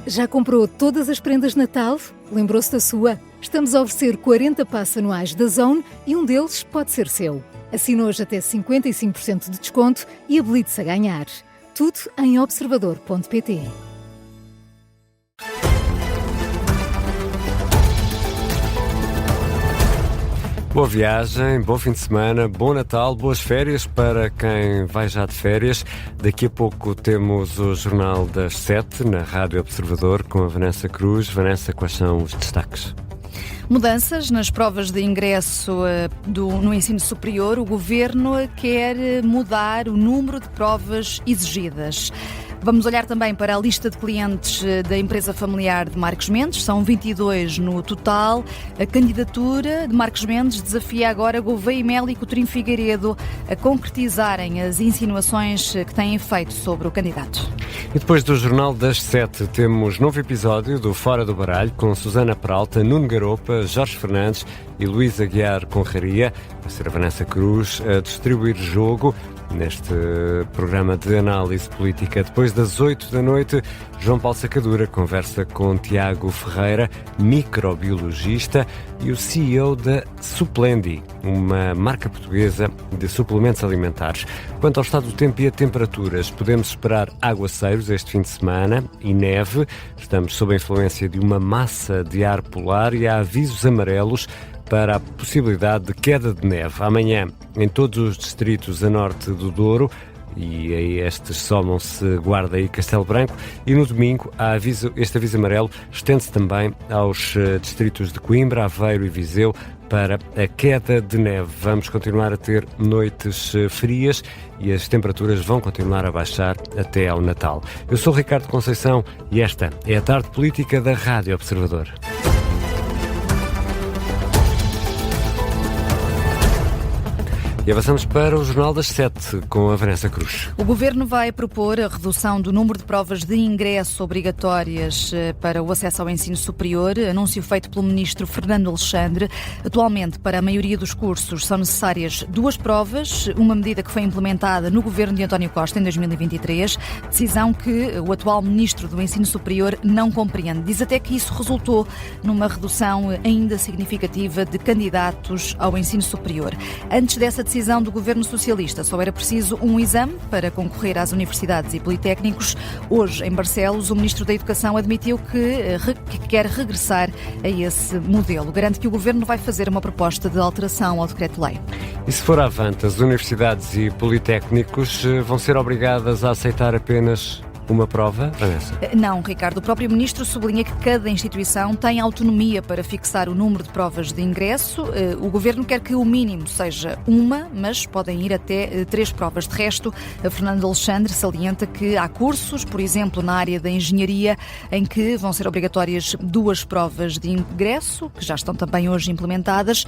Já comprou todas as prendas de Natal? Lembrou-se da sua? Estamos a oferecer 40 passes anuais da Zone e um deles pode ser seu. Assine hoje até 55% de desconto e habilite-se a ganhar. Tudo em observador.pt. Boa viagem, bom fim de semana, bom Natal, boas férias para quem vai já de férias. Daqui a pouco temos o Jornal das 7 na Rádio Observador com a Vanessa Cruz. Vanessa, quais são os destaques? Mudanças nas provas de ingresso no ensino superior. O Governo quer mudar o número de provas exigidas. Vamos olhar também para a lista de clientes da empresa familiar de Marcos Mendes. São 22 no total. A candidatura de Marcos Mendes desafia agora Gouveia e Melo e Coutinho Figueiredo a concretizarem as insinuações que têm feito sobre o candidato. E depois do Jornal das 7 temos novo episódio do Fora do Baralho com Susana Peralta, Nuno Garopa, Jorge Fernandes e Luís Aguiar Conraria. Vai ser a Vanessa Cruz a distribuir jogo neste programa de análise política. Depois das 8 da noite, João Paulo Sacadura conversa com Tiago Ferreira, microbiologista e o CEO da Suplendi, uma marca portuguesa de suplementos alimentares. Quanto ao estado do tempo e a temperaturas, podemos esperar aguaceiros este fim de semana e neve. Estamos sob a influência de uma massa de ar polar e há avisos amarelos para a possibilidade de queda de neve. Amanhã, em todos os distritos a norte do Douro, e aí estes somam-se Guarda e Castelo Branco, e no domingo este aviso amarelo estende-se também aos distritos de Coimbra, Aveiro e Viseu para a queda de neve. Vamos continuar a ter noites frias e as temperaturas vão continuar a baixar até ao Natal. Eu sou Ricardo Conceição e esta é a Tarde Política da Rádio Observador. E avançamos para o Jornal das 7 com a Vanessa Cruz. O Governo vai propor a redução do número de provas de ingresso obrigatórias para o acesso ao ensino superior, anúncio feito pelo Ministro Fernando Alexandre. Atualmente, para a maioria dos cursos, são necessárias 2 provas, uma medida que foi implementada no Governo de António Costa em 2023, decisão que o atual Ministro do Ensino Superior não compreende. Diz até que isso resultou numa redução ainda significativa de candidatos ao ensino superior. Antes dessa decisão do Governo Socialista, só era preciso um exame para concorrer às universidades e politécnicos. Hoje, em Barcelos, o Ministro da Educação admitiu que quer regressar a esse modelo. Garante que o Governo vai fazer uma proposta de alteração ao decreto-lei. E se for avante, as universidades e politécnicos vão ser obrigadas a aceitar apenas uma prova, Vanessa? Não, Ricardo. O próprio Ministro sublinha que cada instituição tem autonomia para fixar o número de provas de ingresso. O Governo quer que o mínimo seja uma, mas podem ir até 3 provas. De resto, Fernando Alexandre salienta que há cursos, por exemplo, na área da engenharia, em que vão ser obrigatórias 2 provas de ingresso, que já estão também hoje implementadas,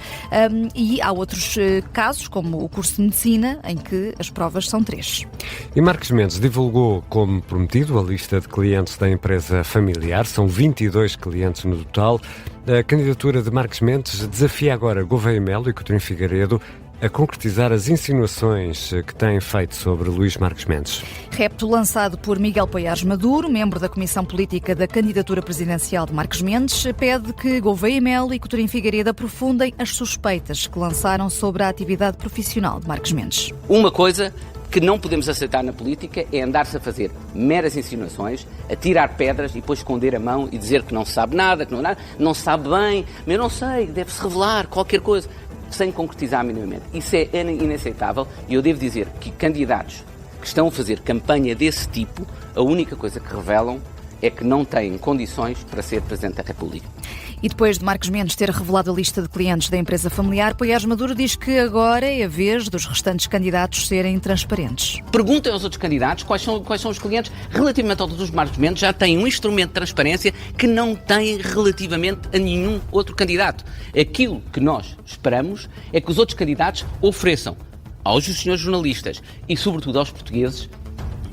e há outros casos, como o curso de medicina, em que as provas são 3. E Marcos Mendes divulgou como prometido a lista de clientes da empresa familiar. São 22 clientes no total. A candidatura de Marcos Mendes desafia agora Gouveia e Melo e Coutinho Figueiredo a concretizar as insinuações que têm feito sobre Luís Marcos Mendes. Repto lançado por Miguel Poiares Maduro, membro da Comissão Política da candidatura presidencial de Marcos Mendes, pede que Gouveia e Melo e Coutinho Figueiredo aprofundem as suspeitas que lançaram sobre a atividade profissional de Marcos Mendes. Uma coisa que não podemos aceitar na política é andar-se a fazer meras insinuações, a tirar pedras e depois esconder a mão e dizer que não sabe nada, que não sabe bem, mas eu não sei, deve-se revelar qualquer coisa, sem concretizar minimamente. Isso é inaceitável e eu devo dizer que candidatos que estão a fazer campanha desse tipo, a única coisa que revelam é que não têm condições para ser Presidente da República. E depois de Marcos Mendes ter revelado a lista de clientes da empresa familiar, Poiares Maduro diz que agora é a vez dos restantes candidatos serem transparentes. Perguntem aos outros candidatos quais são os clientes. Relativamente aos dos Marcos Mendes, já têm um instrumento de transparência que não têm relativamente a nenhum outro candidato. Aquilo que nós esperamos é que os outros candidatos ofereçam aos senhores jornalistas e, sobretudo, aos portugueses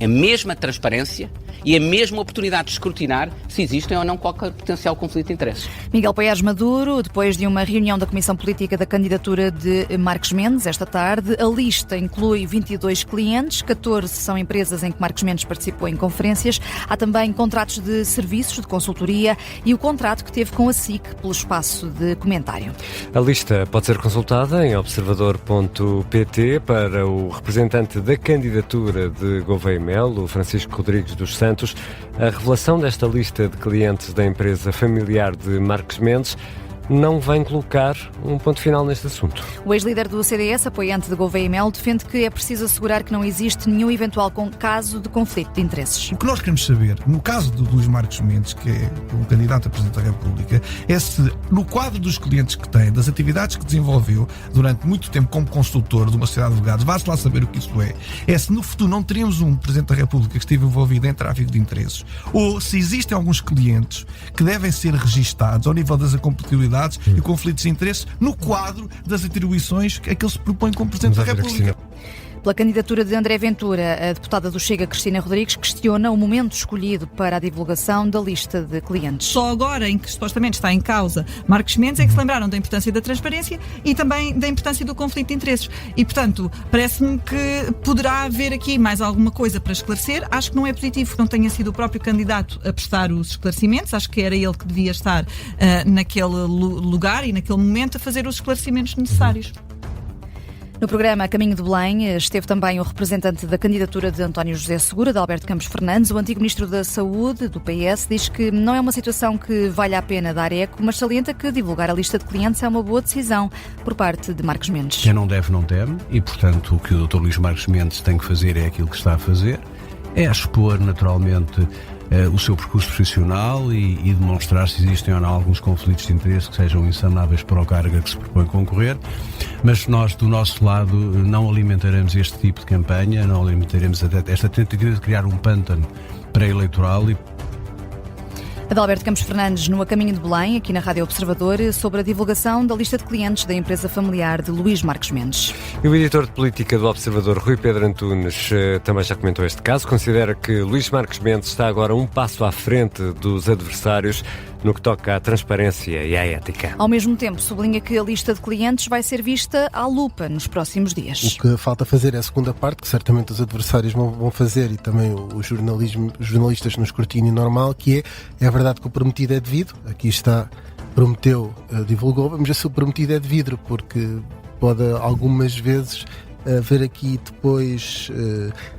a mesma transparência e a mesma oportunidade de escrutinar se existem ou não qualquer potencial conflito de interesses. Miguel Paes Maduro, depois de uma reunião da Comissão Política da candidatura de Marcos Mendes, esta tarde, a lista inclui 22 clientes, 14 são empresas em que Marcos Mendes participou em conferências, há também contratos de serviços, de consultoria e o contrato que teve com a SIC pelo espaço de comentário. A lista pode ser consultada em observador.pt. Para o representante da candidatura de Gouveia e Melo, Francisco Rodrigues dos Santos, a revelação desta lista de clientes da empresa familiar de Marcos Mendes não vem colocar um ponto final neste assunto. O ex-líder do CDS, apoiante de Gouveia e Melo, defende que é preciso assegurar que não existe nenhum eventual caso de conflito de interesses. O que nós queremos saber, no caso do Luís Marcos Mendes, que é o candidato a Presidente da República, é se, no quadro dos clientes que tem, das atividades que desenvolveu durante muito tempo como consultor de uma sociedade de advogados, vá-se lá saber o que isso é se no futuro não teremos um Presidente da República que esteve envolvido em tráfico de interesses, ou se existem alguns clientes que devem ser registados ao nível das incompatibilidades e conflitos de interesse no quadro das atribuições a que ele se propõe como Presidente da República. Pela candidatura de André Ventura, a deputada do Chega, Cristina Rodrigues, questiona o momento escolhido para a divulgação da lista de clientes. Só agora, em que supostamente está em causa Marcos Mendes, é que se lembraram da importância da transparência e também da importância do conflito de interesses. E, portanto, parece-me que poderá haver aqui mais alguma coisa para esclarecer. Acho que não é positivo que não tenha sido o próprio candidato a prestar os esclarecimentos. Acho que era ele que devia estar naquele lugar e naquele momento a fazer os esclarecimentos necessários. No programa A Caminho de Belém esteve também o representante da candidatura de António José Segura, de Alberto Campos Fernandes. O antigo Ministro da Saúde, do PS, diz que não é uma situação que vale a pena dar eco, mas salienta que divulgar a lista de clientes é uma boa decisão por parte de Marcos Mendes. Quem não deve, não teme, e, portanto, o que o Dr. Luís Marcos Mendes tem que fazer é aquilo que está a fazer, é expor, naturalmente, o seu percurso profissional e demonstrar se existem ou não alguns conflitos de interesse que sejam insanáveis para o cargo a que se propõe concorrer, mas nós, do nosso lado, não alimentaremos este tipo de campanha, não alimentaremos esta tentativa de criar um pântano pré-eleitoral. Adalberto Campos Fernandes no A Caminho de Belém, aqui na Rádio Observador, sobre a divulgação da lista de clientes da empresa familiar de Luís Marcos Mendes. E o editor de política do Observador, Rui Pedro Antunes, também já comentou este caso. Considera que Luís Marcos Mendes está agora um passo à frente dos adversários no que toca à transparência e à ética. Ao mesmo tempo, sublinha que a lista de clientes vai ser vista à lupa nos próximos dias. O que falta fazer é a segunda parte, que certamente os adversários vão fazer, e também os jornalistas no escrutínio normal, que é verdade que o prometido é de vidro. Aqui está, prometeu, divulgou, vamos ver se o prometido é de vidro, porque pode algumas vezes haver aqui depois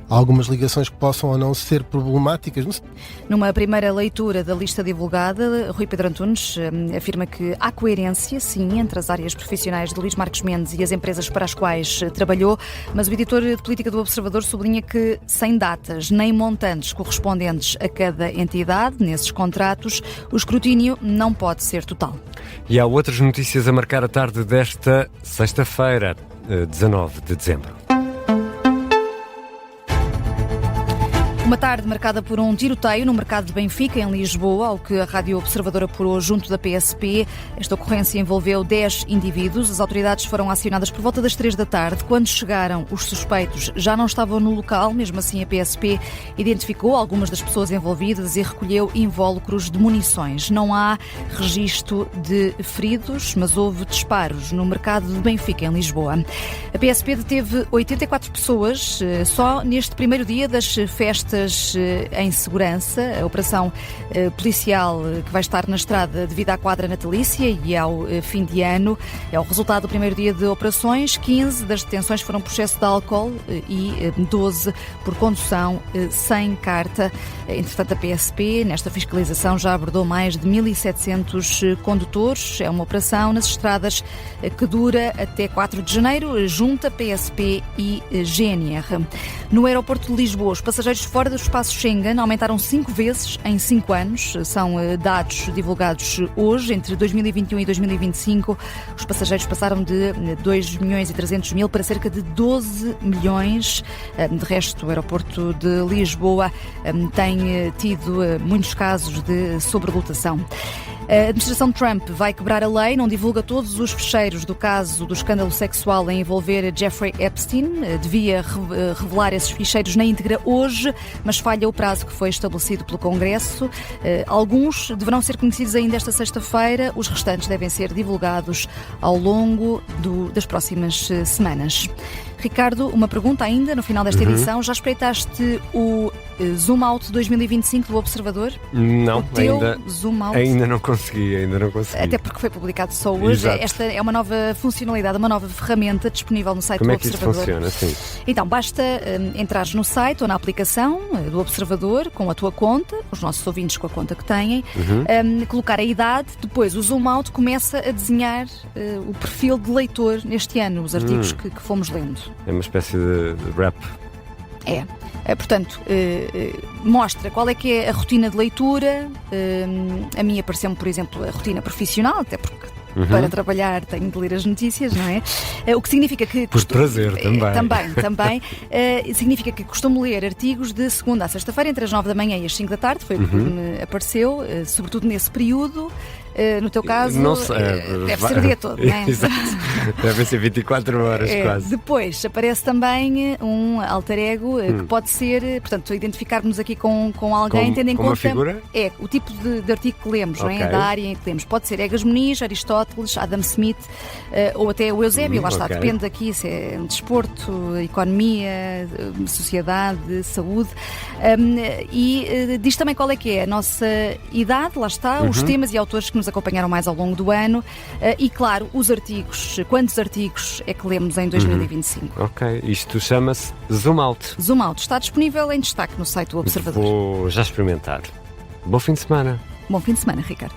algumas ligações que possam ou não ser problemáticas. Numa primeira leitura da lista divulgada, Rui Pedro Antunes afirma que há coerência, sim, entre as áreas profissionais de Luís Marcos Mendes e as empresas para as quais trabalhou, mas o editor de política do Observador sublinha que, sem datas nem montantes correspondentes a cada entidade nesses contratos, o escrutínio não pode ser total. E há outras notícias a marcar a tarde desta sexta-feira, 19 de dezembro. Uma tarde marcada por um tiroteio no mercado de Benfica, em Lisboa, ao que a Rádio Observador apurou junto da PSP. Esta ocorrência envolveu 10 indivíduos. As autoridades foram acionadas por volta das 3 da tarde. Quando chegaram, os suspeitos já não estavam no local. Mesmo assim, a PSP identificou algumas das pessoas envolvidas e recolheu invólucros de munições. Não há registro de feridos, mas houve disparos no mercado de Benfica, em Lisboa. A PSP deteve 84 pessoas só neste primeiro dia das festas em segurança. A operação policial que vai estar na estrada devido à quadra natalícia e ao fim de ano é o resultado do primeiro dia de operações. 15 das detenções foram por excesso de álcool e 12 por condução sem carta. Entretanto, a PSP, nesta fiscalização, já abordou mais de 1.700 condutores. É uma operação nas estradas que dura até 4 de janeiro, junta PSP e GNR. No aeroporto de Lisboa, os passageiros fora do espaço Schengen aumentaram 5 vezes em 5 anos. São dados divulgados hoje. Entre 2021 e 2025, os passageiros passaram de 2.300.000 para cerca de 12 milhões. De resto, o aeroporto de Lisboa tem tido muitos casos de sobrelotação. A administração Trump vai quebrar a lei, não divulga todos os fecheiros do caso do escândalo sexual a envolver Jeffrey Epstein. Devia revelar esses ficheiros na íntegra hoje, mas falha o prazo que foi estabelecido pelo Congresso. Alguns deverão ser conhecidos ainda esta sexta-feira, os restantes devem ser divulgados ao longo das próximas semanas. Ricardo, uma pergunta ainda no final desta edição. Já espreitaste o Zoom Out 2025 do Observador? Não, o teu ainda, Zoom Out? ainda não consegui. Até porque foi publicado só hoje. Exato. Esta é uma nova funcionalidade, uma nova ferramenta disponível no site Como do é que isso Observador. funciona? Sim. Então, basta entrares no site ou na aplicação do Observador com a tua conta, os nossos ouvintes com a conta que têm, colocar a idade, depois o Zoom Out começa a desenhar o perfil de leitor neste ano, os artigos que fomos lendo. É uma espécie de rap. Portanto, mostra qual é que é a rotina de leitura. A minha apareceu-me, por exemplo, a rotina profissional, até porque para trabalhar tenho de ler as notícias, não é? O que significa que... Por prazer também. Também. Significa que costumo ler artigos de segunda a sexta-feira, entre as 9 da manhã e as 5 da tarde, foi o que me apareceu, sobretudo nesse período. No teu caso, não sei, deve ser o dia todo, não é? Exato. Deve ser 24 horas quase. Depois aparece também um alter ego que pode ser, portanto, identificarmos aqui com alguém, tendo em conta. Uma figura? É o tipo de artigo que lemos, não é? Da área em que lemos. Pode ser Egas Muniz, Aristóteles, Adam Smith ou até o Eusébio, lá está, depende aqui se é desporto, economia, sociedade, saúde. E diz também qual é que é a nossa idade, lá está, os temas e autores que nos acompanharam mais ao longo do ano e, claro, os artigos. Quantos artigos é que lemos em 2025? Ok, isto chama-se Zoom Out. Zoom Out está disponível em destaque no site do Observador. Vou já experimentar. Bom fim de semana. Bom fim de semana, Ricardo.